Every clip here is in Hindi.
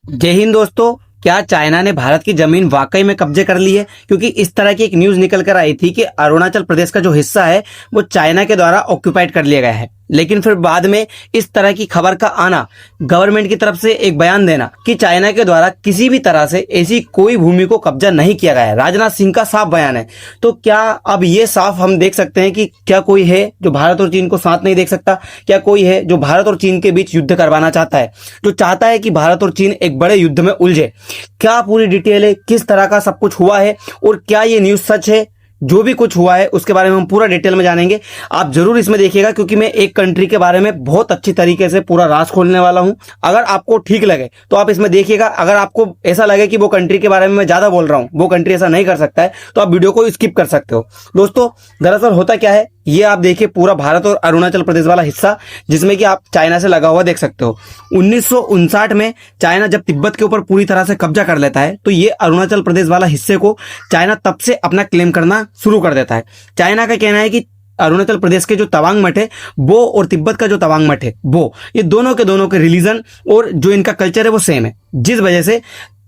जय हिंद दोस्तों। क्या चाइना ने भारत की जमीन वाकई में कब्जे कर ली है? क्योंकि इस तरह की एक न्यूज निकल कर आई थी कि अरुणाचल प्रदेश का जो हिस्सा है वो चाइना के द्वारा ऑक्यूपाइड कर लिया गया है। लेकिन फिर बाद में इस तरह की खबर का आना, गवर्नमेंट की तरफ से एक बयान देना कि चाइना के द्वारा किसी भी तरह से ऐसी कोई भूमि को कब्जा नहीं किया गया है। राजनाथ सिंह का साफ बयान है। तो क्या अब ये साफ हम देख सकते हैं कि क्या कोई है जो भारत और चीन को साथ नहीं देख सकता? क्या कोई है जो भारत और चीन के बीच युद्ध करवाना चाहता है, जो चाहता है कि भारत और चीन एक बड़े युद्ध में उलझे? क्या पूरी डिटेल है, किस तरह का सब कुछ हुआ है और क्या ये न्यूज सच है? जो भी कुछ हुआ है उसके बारे में हम पूरा डिटेल में जानेंगे। आप जरूर इसमें देखिएगा क्योंकि मैं एक कंट्री के बारे में बहुत अच्छी तरीके से पूरा राज खोलने वाला हूं। अगर आपको ठीक लगे तो आप इसमें देखिएगा। अगर आपको ऐसा लगे कि वो कंट्री के बारे में मैं ज्यादा बोल रहा हूं, वो कंट्री ऐसा नहीं कर सकता है, तो आप वीडियो को स्किप कर सकते हो। दोस्तों, दरअसल होता क्या है, ये आप देखिए पूरा भारत और अरुणाचल प्रदेश वाला हिस्सा जिसमें कि आप चाइना से लगा हुआ देख सकते हो। 1959 में चाइना जब तिब्बत के ऊपर पूरी तरह से कब्जा कर लेता है तो ये अरुणाचल प्रदेश वाला हिस्से को चाइना तब से अपना क्लेम करना शुरू कर देता है। चाइना का कहना है कि अरुणाचल प्रदेश के जो तवांग मठ है वो और तिब्बत का जो तवांग मठ है वो, ये दोनों के रिलीजन और जो इनका कल्चर है वो सेम है, जिस वजह से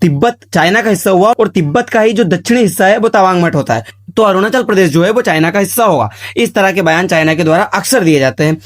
तिब्बत चाइना का हिस्सा हुआ और तिब्बत का ही जो दक्षिणी हिस्सा है वो तवांग मठ होता है। तो अरुणाचल प्रदेश जो है वो चाइना का हिस्सा होगा। इस तरह के बयान चाइना के द्वारा अक्सर दिए जाते हैं।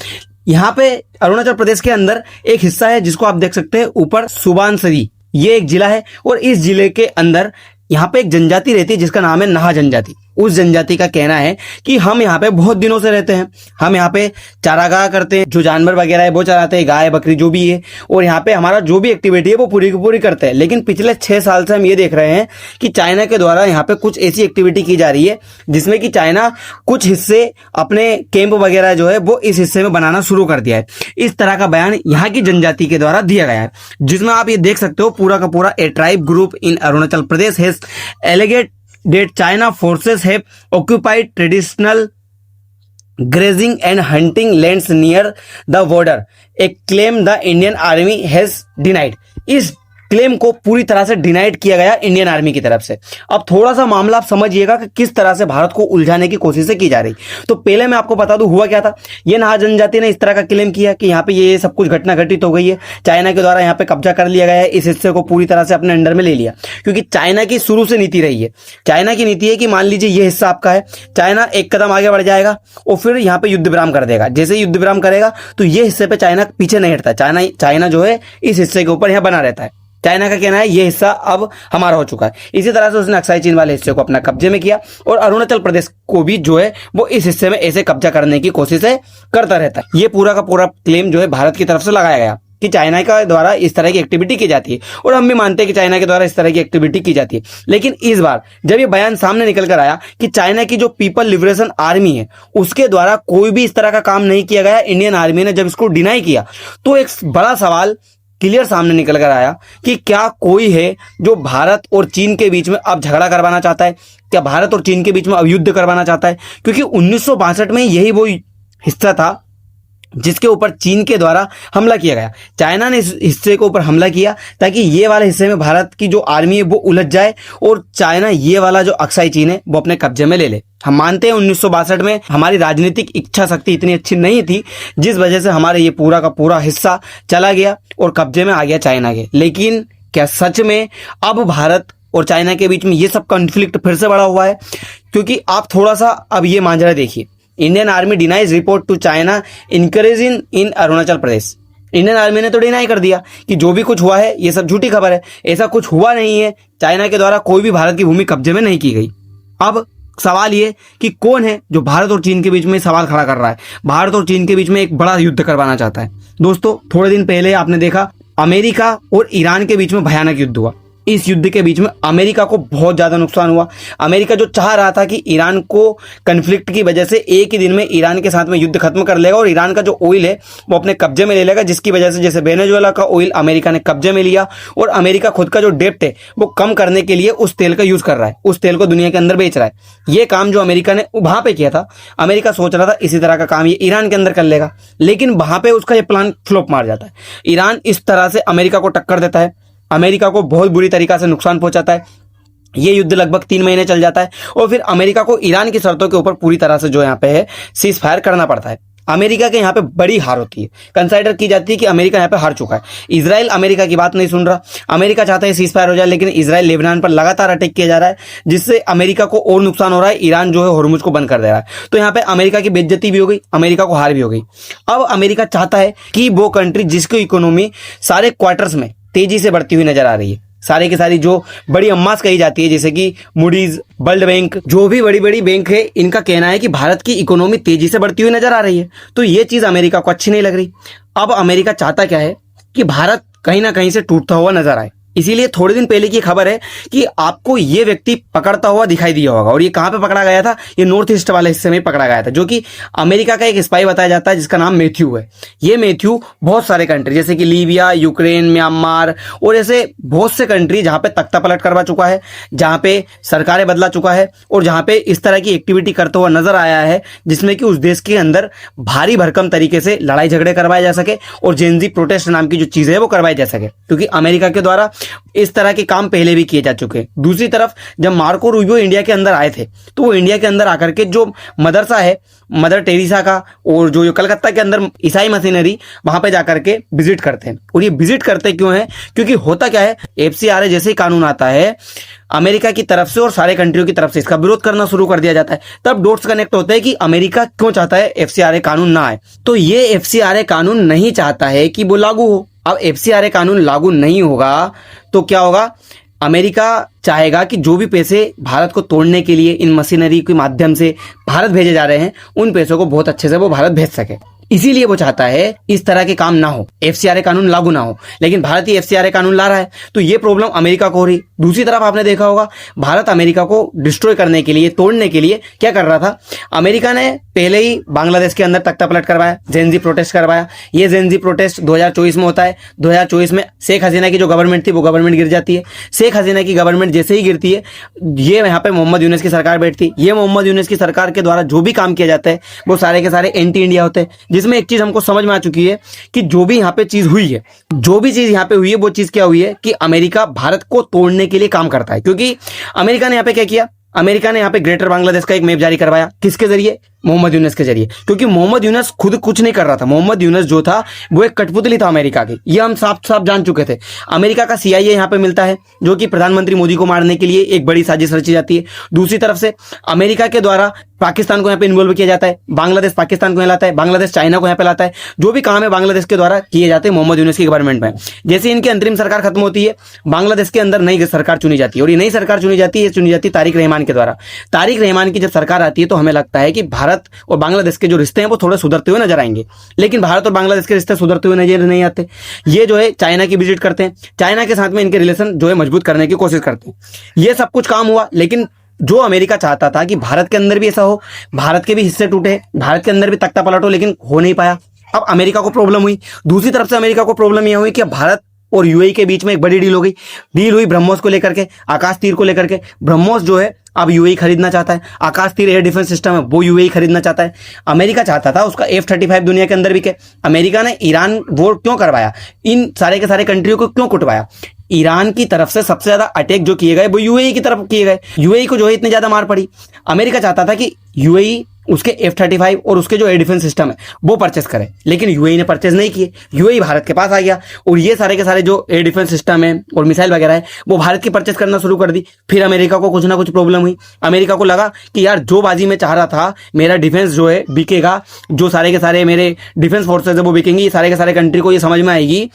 यहाँ पे अरुणाचल प्रदेश के अंदर एक हिस्सा है जिसको आप देख सकते हैं ऊपर, सुबानसिरी, ये एक जिला है और इस जिले के अंदर यहाँ पे एक जनजाति रहती है जिसका नाम है नाहा जनजाति। उस जनजाति का कहना है कि हम यहाँ पे बहुत दिनों से रहते हैं, हम यहाँ पे चारागाह करते हैं, जो जानवर वगैरह है वो चराते हैं, गाय बकरी जो भी है, और यहाँ पे हमारा जो भी एक्टिविटी है वो पूरी की पूरी करते हैं। लेकिन पिछले 6 साल से हम ये देख रहे हैं कि चाइना के द्वारा यहाँ पे कुछ ऐसी एक्टिविटी की जा रही है जिसमें कि चाइना कुछ हिस्से अपने कैंप वगैरह जो है वो इस हिस्से में बनाना शुरू कर दिया है। इस तरह का बयान यहाँ की जनजाति के द्वारा दिया गया है, जिसमें आप ये देख सकते हो पूरा का पूरा, a tribe group in Arunachal Pradesh has alleged that China forces have occupied traditional grazing and hunting lands near the border, a claim the Indian Army has denied। इस क्लेम को पूरी तरह से डिनाइड किया गया इंडियन आर्मी की तरफ से। अब थोड़ा सा मामला आप समझिएगा कि किस तरह से भारत को उलझाने की कोशिशें की जा रही। तो पहले मैं आपको बता दूं हुआ क्या था। ये नाहा जनजाति ने इस तरह का क्लेम किया कि यहाँ पे ये सब कुछ घटना घटित हो गई है, चाइना के द्वारा यहाँ पे कब्जा कर लिया गया है, इस हिस्से को पूरी तरह से अपने अंडर में ले लिया। क्योंकि चाइना की शुरू से नीति रही है, चाइना की नीति है कि मान लीजिए ये हिस्सा आपका है, चाइना एक कदम आगे बढ़ जाएगा और फिर यहाँ पे युद्ध विराम कर देगा। जैसे युद्ध विराम करेगा तो ये हिस्से पे चाइना पीछे नहीं हटता, चाइना जो है इस हिस्से के ऊपर यहाँ बना रहता है। चाइना का कहना है ये हिस्सा अब हमारा हो चुका है। इसी तरह से उसने अक्साई चीन वाले हिस्से को अपना कब्जे में किया और अरुणाचल प्रदेश को भी जो है वो इस हिस्से में ऐसे कब्जा करने की कोशिशें करता रहता है। ये पूरा का पूरा क्लेम जो है भारत की तरफ से लगाया गया कि चाइना के द्वारा इस तरह की एक्टिविटी की जाती है, और हम भी मानते हैं कि चाइना के द्वारा इस तरह की एक्टिविटी की जाती है। लेकिन इस बार जब ये बयान सामने निकल कर आया कि चाइना की जो पीपल लिबरेशन आर्मी है उसके द्वारा कोई भी इस तरह का काम नहीं किया गया, इंडियन आर्मी ने जब इसको डिनाई किया, तो एक बड़ा सवाल क्लियर सामने निकल कर आया कि क्या कोई है जो भारत और चीन के बीच में अब झगड़ा करवाना चाहता है? क्या भारत और चीन के बीच में अब युद्ध करवाना चाहता है? क्योंकि 1962 में यही वो हिस्सा था जिसके ऊपर चीन के द्वारा हमला किया गया। चाइना ने इस हिस्से के ऊपर हमला किया ताकि ये वाले हिस्से में भारत की जो आर्मी है वो उलझ जाए और चाइना ये वाला जो अक्साई चीन है वो अपने कब्जे में ले ले। हम मानते हैं 1962 में हमारी राजनीतिक इच्छा शक्ति इतनी अच्छी नहीं थी, जिस वजह से हमारे ये पूरा का पूरा हिस्सा चला गया और कब्जे में आ गया चाइना के। लेकिन क्या सच में अब भारत और चाइना के बीच में ये सब कॉन्फ्लिक्ट फिर से बढ़ा हुआ है? क्योंकि आप थोड़ा सा अब ये मांझरा देखिए। Indian army denies report to China encouraging in Arunachal Pradesh. Indian army ने तो डिनाई कर दिया कि जो भी कुछ हुआ है ये सब झूठी खबर है, ऐसा कुछ हुआ नहीं है, चाइना के द्वारा कोई भी भारत की भूमि कब्जे में नहीं की गई। अब सवाल ये कि कौन है जो भारत और चीन के बीच में सवाल खड़ा कर रहा है, भारत और चीन के बीच में एक बड़ा युद्ध करवाना चाहता है? दोस्तों, थोड़े दिन पहले आपने देखा अमेरिका और ईरान के बीच में भयानक युद्ध हुआ। इस युद्ध के बीच में अमेरिका को बहुत ज्यादा नुकसान हुआ। अमेरिका जो चाह रहा था कि ईरान को कन्फ्लिक्ट की वजह से एक ही दिन में ईरान के साथ में युद्ध खत्म कर लेगा और ईरान का जो ऑयल है वो अपने कब्जे में ले लेगा, जिसकी वजह से जैसे वेनेजुएला का ऑयल अमेरिका ने कब्जे में लिया और अमेरिका खुद का जो डेप्ट है वो कम करने के लिए उस तेल का यूज कर रहा है, उस तेल को दुनिया के अंदर बेच रहा है। ये काम जो अमेरिका ने वहां पे किया था, अमेरिका सोच रहा था इसी तरह का काम ये ईरान के अंदर कर लेगा, लेकिन वहां पे उसका ये प्लान फ्लॉप मार जाता है। ईरान इस तरह से अमेरिका को टक्कर देता है, अमेरिका को बहुत बुरी तरीका से नुकसान पहुंचाता है। ये युद्ध लगभग 3 महीने चल जाता है और फिर अमेरिका को ईरान की शर्तों के ऊपर पूरी तरह से जो यहाँ पे है सीज फायर करना पड़ता है। अमेरिका के यहाँ पे बड़ी हार होती है, कंसाइडर की जाती है कि अमेरिका यहाँ पे हार चुका है। इजराइल अमेरिका की बात नहीं सुन रहा, अमेरिका चाहता है सीज फायर हो जाए, लेकिन इजराइल लेबनान पर लगातार अटैक किया जा रहा है, जिससे अमेरिका को और नुकसान हो रहा है। ईरान जो है होर्मुज को बंद कर दे रहा है, तो यहाँ पे अमेरिका की बेइज्जती भी हो गई, अमेरिका को हार भी हो गई। अब अमेरिका चाहता है कि वो कंट्री जिसकी इकोनॉमी सारे क्वार्टर्स में तेजी से बढ़ती हुई नजर आ रही है, सारे की सारी जो बड़ी अम्मास कही जाती है, जैसे कि मूडीज, वर्ल्ड बैंक, जो भी बड़ी बड़ी बैंक है, इनका कहना है कि भारत की इकोनॉमी तेजी से बढ़ती हुई नजर आ रही है। तो ये चीज अमेरिका को अच्छी नहीं लग रही। अब अमेरिका चाहता क्या है कि भारत कहीं ना कहीं से टूटता हुआ नजर आए। इसीलिए थोड़े दिन पहले की खबर है कि आपको ये व्यक्ति पकड़ता हुआ दिखाई दिया होगा, और ये कहां पे पकड़ा गया था, ये नॉर्थ ईस्ट वाले हिस्से में पकड़ा गया था, जो कि अमेरिका का एक स्पाई बताया जाता है जिसका नाम मैथ्यू है। ये मैथ्यू बहुत सारे कंट्री जैसे कि लीबिया, यूक्रेन, म्यांमार और ऐसे बहुत से कंट्री जहां पे तख्ता पलट करवा चुका है, जहां पे सरकारें बदला चुका है, और जहां पे इस तरह की एक्टिविटी करता हुआ नजर आया है जिसमें कि उस देश के अंदर भारी भरकम तरीके से लड़ाई झगड़े करवाए जा सके और जेनजी प्रोटेस्ट नाम की जो चीजें है वो करवाई जा सके, क्योंकि अमेरिका के द्वारा इस तरह के काम पहले भी किए जा चुके हैं। दूसरी तरफ जब मार्को रूबियो इंडिया के अंदर आए थे, तो वो इंडिया के अंदर आकर के जो मदरसा है मदर टेरेसा का, और जो कलकत्ता के अंदर ईसाई मशीनरी, वहां पे जाकर के विजिट करते हैं। और ये विजिट करते क्यों है, क्योंकि होता क्या है, एफसीआरए जैसे ही कानून आता है अमेरिका की तरफ से और सारे कंट्रियों की तरफ से इसका विरोध करना शुरू कर दिया जाता है। तब डॉट्स कनेक्ट होते हैं कि अमेरिका क्यों चाहता है एफसीआरए कानून ना आए। तो ये एफसीआरए कानून नहीं चाहता है कि वो लागू हो। अब एफसीआरए कानून लागू नहीं होगा तो क्या होगा, अमेरिका चाहेगा कि जो भी पैसे भारत को तोड़ने के लिए इन मशीनरी के माध्यम से भारत भेजे जा रहे हैं, उन पैसों को बहुत अच्छे से वो भारत भेज सके। इसीलिए वो चाहता है इस तरह के काम ना हो, एफसीआरए कानून लागू ना हो। लेकिन भारत ही एफसीआरए कानून ला रहा है, तो ये प्रॉब्लम अमेरिका को हो रही। दूसरी तरफ आपने देखा होगा भारत अमेरिका को डिस्ट्रॉय करने के लिए, तोड़ने के लिए क्या कर रहा था, अमेरिका ने पहले ही बांग्लादेश के अंदर तख्ता पलट करवाया, जेनजी प्रोटेस्ट करवाया। ये जेनजी प्रोटेस्ट 2024 में होता है। 2024 में शेख हसीना की जो गवर्नमेंट थी वो गवर्नमेंट गिर जाती है। शेख हसीना की गवर्नमेंट जैसे ही गिरती है, ये यहाँ पे मोहम्मद यूनुस की सरकार बैठती है। ये मोहम्मद यूनुस की सरकार के द्वारा जो भी काम किया जाता है वो सारे के सारे एंटी इंडिया होते हैं, जिसमें एक चीज हमको समझ में आ चुकी है कि जो भी यहाँ पे चीज हुई है, जो भी चीज यहाँ पे हुई है, वो चीज क्या हुई है कि अमेरिका भारत को तोड़ने के लिए काम करता है। क्योंकि अमेरिका ने यहाँ पे क्या किया, अमेरिका ने यहाँ पे ग्रेटर बांग्लादेश का एक मैप जारी करवाया, किसके जरिए, मोहम्मद यूनुस के जरिए। क्योंकि मोहम्मद यूनुस खुद कुछ नहीं कर रहा था, मोहम्मद यूनुस जो था वो एक कठपुतली था अमेरिका की, ये हम साफ साफ जान चुके थे। अमेरिका का सीआईए यहाँ पे मिलता है, जो कि प्रधानमंत्री मोदी को मारने के लिए एक बड़ी साजिश रची जाती है। दूसरी तरफ से अमेरिका के द्वारा पाकिस्तान को यहाँ पे इन्वॉल्व किया जाता है, बांग्लादेश पाकिस्तान को यहाँ लाता है, बांग्लादेश चाइना को यहाँ पे लाता है। जो भी काम है बांग्लादेश के द्वारा किए जाते हैं मोहम्मद यूनुस की गवर्नमेंट में। जैसे इनकी अंतरिम सरकार खत्म होती है, बांग्लादेश के अंदर नई सरकार चुनी जाती है, और ये नई सरकार चुनी जाती है, चुनी जाती है तारिक रहमान के द्वारा। तारिक रहमान की जब सरकार आती है तो हमें लगता है कि भारत और बांग्लादेश के जो रिश्ते हैं वो थोड़े सुधरते हुए नजर आएंगे, लेकिन भारत और बांग्लादेश के रिश्ते सुधरते हुए नजर नहीं आते। ये जो है चाइना की विजिट करते हैं, चाइना के साथ में इनके रिलेशन जो है मजबूत करने की कोशिश करते हैं। ये सब कुछ काम हुआ, लेकिन जो अमेरिका चाहता था कि भारत के अंदर भी ऐसा हो, भारत के भी हिस्से टूटे, भारत के अंदर भी तख्ता पलट हो, लेकिन हो नहीं पाया। अब अमेरिका को प्रॉब्लम हुई। दूसरी तरफ से अमेरिका को प्रॉब्लम यह हुई कि भारत और यूएई के बीच में एक बड़ी डील हो गई। डील हुई ब्रह्मोस को लेकर के, आकाश तीर को लेकर के। ब्रह्मोस जो है अब यूएई खरीदना चाहता है, आकाश तीर एयर डिफेंस सिस्टम है वो यूएई खरीदना चाहता है। अमेरिका चाहता था उसका F-35 दुनिया के अंदर बिके। अमेरिका ने ईरान वॉर क्यों करवाया, इन सारे के सारे कंट्रियों को क्यों कुटवाया, ईरान की तरफ से सबसे ज्यादा अटैक जो किए गए वो यूएई की तरफ किए गए। यूएई को जो है इतनी ज्यादा मार पड़ी। अमेरिका चाहता था कि यूएई उसके F-35 और उसके जो एयर डिफेंस सिस्टम है वो परचेस करे, लेकिन यूएई ने परचेस नहीं किए। यूएई भारत के पास आ गया और ये सारे के सारे जो एयर डिफेंस सिस्टम है और मिसाइल वगैरह है वो भारत की परचेस करना शुरू कर दी। फिर अमेरिका को कुछ ना कुछ प्रॉब्लम हुई। अमेरिका को लगा कि यार जो बाजी में चाह रहा था मेरा डिफेंस जो है बिकेगा, जो सारे के सारे मेरे डिफेंस फोर्सेज है वो बिकेंगी, ये सारे के सारे कंट्री को ये समझ में आएगी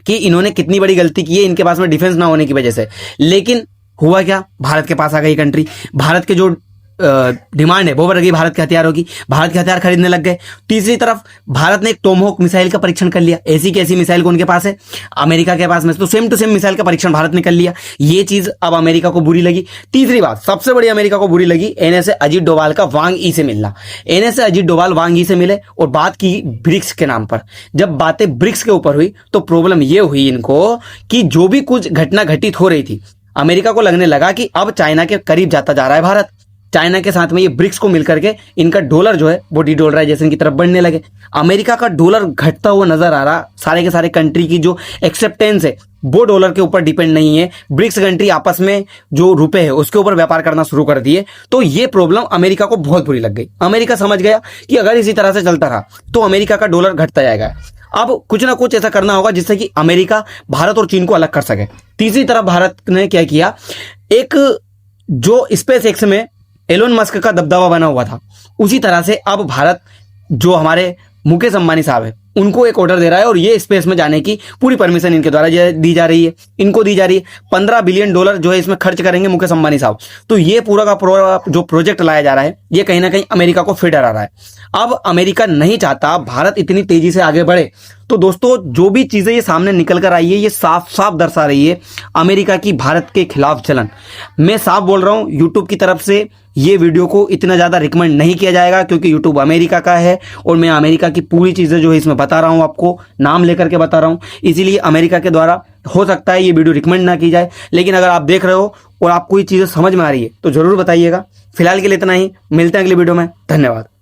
कि इन्होंने कितनी बड़ी गलती की है इनके पास में डिफेंस ना होने की वजह से। लेकिन हुआ क्या, भारत के पास आ गई कंट्री, भारत के जो डिमांड है वो बढ़ गई, भारत के हथियारों की, भारत के हथियार खरीदने लग गए। तीसरी तरफ भारत ने एक टोमहोक मिसाइल का परीक्षण कर लिया। ऐसी की ऐसी मिसाइल उनके पास है, अमेरिका के पास में तो सेम टू सेम मिसाइल का परीक्षण भारत ने कर लिया। ये चीज अब अमेरिका को बुरी लगी। तीसरी बात सबसे बड़ी अमेरिका को बुरी लगी, एनएसए अजीत डोभाल का वांग ई से मिलना। एनएसए अजीत डोभाल वांग ई से मिले और बात की ब्रिक्स के नाम पर। जब बातें ब्रिक्स के ऊपर हुई तो प्रॉब्लम ये हुई इनको कि जो भी कुछ घटना घटित हो रही थी, अमेरिका को लगने लगा कि अब चाइना के करीब जाता जा रहा है भारत। चाइना के साथ में ये ब्रिक्स को मिलकर के इनका डॉलर जो है वो डीडॉलराइजेशन की तरफ बढ़ने लगे। अमेरिका का डॉलर घटता हुआ नजर आ रहा, सारे के सारे कंट्री की जो एक्सेप्टेंस है वो डॉलर के ऊपर डिपेंड नहीं है। ब्रिक्स कंट्री आपस में जो रुपए है उसके ऊपर व्यापार करना शुरू कर दिए, तो ये प्रॉब्लम अमेरिका को बहुत बुरी लग गई। अमेरिका समझ गया कि अगर इसी तरह से चलता रहा तो अमेरिका का डॉलर घटता जाएगा। अब कुछ ना कुछ ऐसा करना होगा जिससे कि अमेरिका भारत और चीन को अलग कर सके। तीसरी तरफ भारत ने क्या किया, एक जो स्पेस एक्स में एलोन मस्क का दबदबा बना हुआ था, उसी तरह से अब भारत जो हमारे मुकेश अंबानी साहब है उनको एक ऑर्डर दे रहा है और ये स्पेस में जाने की पूरी परमिशन इनके द्वारा दी जा रही है, इनको दी जा रही है। 15 बिलियन डॉलर जो है इसमें खर्च करेंगे मुकेश अंबानी साहब। तो ये पूरा का पूरा जो प्रोजेक्ट लाया जा रहा है ये कहीं ना कहीं अमेरिका को फिर डरा रहा है। अब अमेरिका नहीं चाहता भारत इतनी तेजी से आगे बढ़े। तो दोस्तों जो भी चीजें ये सामने निकल कर आई है ये साफ साफ दर्शा रही है अमेरिका की भारत के खिलाफ चलन। मैं साफ बोल रहा हूं, यूट्यूब की तरफ से ये वीडियो को इतना ज्यादा रिकमेंड नहीं किया जाएगा क्योंकि यूट्यूब अमेरिका का है और मैं अमेरिका की पूरी चीजें जो है इसमें बता रहा हूं, आपको नाम लेकर के बता रहा हूं, इसीलिए अमेरिका के द्वारा हो सकता है ये वीडियो रिकमेंड ना की जाए। लेकिन अगर आप देख रहे हो और आपको ये चीजें समझ में आ रही है तो जरूर बताइएगा। फिलहाल के लिए इतना ही, मिलते हैं अगली वीडियो में। धन्यवाद।